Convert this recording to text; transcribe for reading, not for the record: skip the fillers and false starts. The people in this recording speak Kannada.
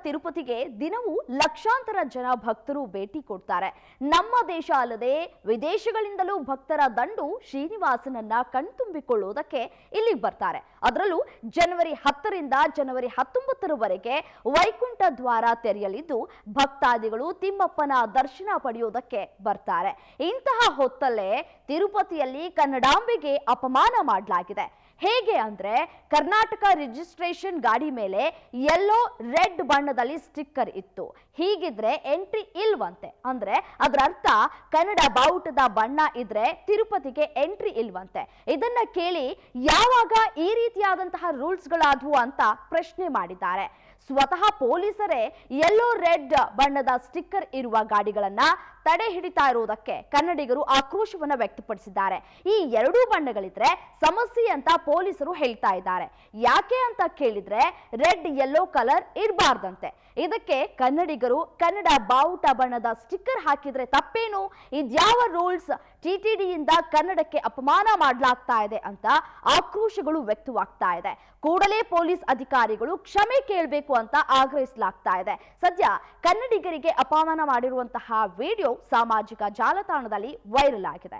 ತಿರುಪತಿಗೆ ದಿನವೂ ಲಕ್ಷಾಂತರ ಜನ ಭಕ್ತರು ಭೇಟಿ ಕೊಡ್ತಾರೆ. ನಮ್ಮ ದೇಶ ಅಲ್ಲದೆ ವಿದೇಶಗಳಿಂದಲೂ ಭಕ್ತರ ದಂಡು ಶ್ರೀನಿವಾಸನನ್ನ ಕಣ್ತುಂಬಿಕೊಳ್ಳುವುದಕ್ಕೆ ಇಲ್ಲಿಗೆ ಬರ್ತಾರೆ. ಅದರಲ್ಲೂ ಜನವರಿ 10 ರಿಂದ ಜನವರಿ 19ರವರೆಗೆ ವೈಕುಂಠ ದ್ವಾರ ತೆರೆಯಲಿದ್ದು ಭಕ್ತಾದಿಗಳು ತಿಮ್ಮಪ್ಪನ ದರ್ಶನ ಪಡೆಯುವುದಕ್ಕೆ ಬರ್ತಾರೆ. ಇಂತಹ ಹೊತ್ತಲ್ಲೇ ತಿರುಪತಿಯಲ್ಲಿ ಕನ್ನಡಾಂಬೆಗೆ ಅಪಮಾನ ಮಾಡಲಾಗಿದೆ. ಹೇಗೆ ಅಂದ್ರೆ ಕರ್ನಾಟಕ ರಿಜಿಸ್ಟ್ರೇಷನ್ ಗಾಡಿ ಮೇಲೆ ಯೆಲ್ಲೋ ರೆಡ್ ಬಣ್ಣದಲ್ಲಿ ಸ್ಟಿಕ್ಕರ್ ಇತ್ತು. ಹೀಗಿದ್ರೆ ಎಂಟ್ರಿ ಇಲ್ವಂತೆ. ಅಂದ್ರೆ ಅದರ ಅರ್ಥ ಕನ್ನಡ ಬಾವುಟದ ಬಣ್ಣ ಇದ್ರೆ ತಿರುಪತಿಗೆ ಎಂಟ್ರಿ ಇಲ್ವಂತೆ. ಇದನ್ನ ಕೇಳಿ ಯಾವಾಗ ಈ ರೀತಿಯಾದಂತಹ ರೂಲ್ಸ್ಗಳಾದವು ಅಂತ ಪ್ರಶ್ನೆ ಮಾಡಿದ್ದಾರೆ. ಸ್ವತಃ ಪೊಲೀಸರೇ ಯೆಲ್ಲೋ ರೆಡ್ ಬಣ್ಣದ ಸ್ಟಿಕ್ಕರ್ ಇರುವ ಗಾಡಿಗಳನ್ನ ತಡೆ ಹಿಡಿತಾ ಇರುವುದಕ್ಕೆ ಕನ್ನಡಿಗರು ಆಕ್ರೋಶವನ್ನ ವ್ಯಕ್ತಪಡಿಸಿದ್ದಾರೆ. ಈ ಎರಡೂ ಬಣ್ಣಗಳಿದ್ರೆ ಸಮಸ್ಯೆ ಅಂತ ಪೊಲೀಸರು ಹೇಳ್ತಾ ಇದ್ದಾರೆ. ಯಾಕೆ ಅಂತ ಕೇಳಿದ್ರೆ ರೆಡ್ ಯೆಲ್ಲೋ ಕಲರ್ ಇರಬಾರ್ದಂತೆ. ಇದಕ್ಕೆ ಕನ್ನಡಿಗರು ಕನ್ನಡ ಬಾವುಟ ಬಣ್ಣದ ಸ್ಟಿಕ್ಕರ್ ಹಾಕಿದ್ರೆ ತಪ್ಪೇನು? ಇದ್ಯಾವ ರೂಲ್ಸ್? ಟಿಟಿಡಿಯಿಂದ ಕನ್ನಡಕ್ಕೆ ಅಪಮಾನ ಮಾಡಲಾಗ್ತಾ ಇದೆ ಅಂತ ಆಕ್ರೋಶಗಳು ವ್ಯಕ್ತವಾಗ್ತಾ ಇದೆ. ಕೂಡಲೇ ಪೊಲೀಸ್ ಅಧಿಕಾರಿಗಳು ಕ್ಷಮೆ ಕೇಳಬೇಕು ಅಂತ ಆಗ್ರಹಿಸಲಾಗ್ತಾ ಇದೆ. ಸದ್ಯ ಕನ್ನಡಿಗರಿಗೆ ಅಪಮಾನ ಮಾಡಿರುವಂತಹ ವಿಡಿಯೋ ಸಾಮಾಜಿಕ ಜಾಲತಾಣದಲ್ಲಿ ವೈರಲ್ ಆಗಿದೆ.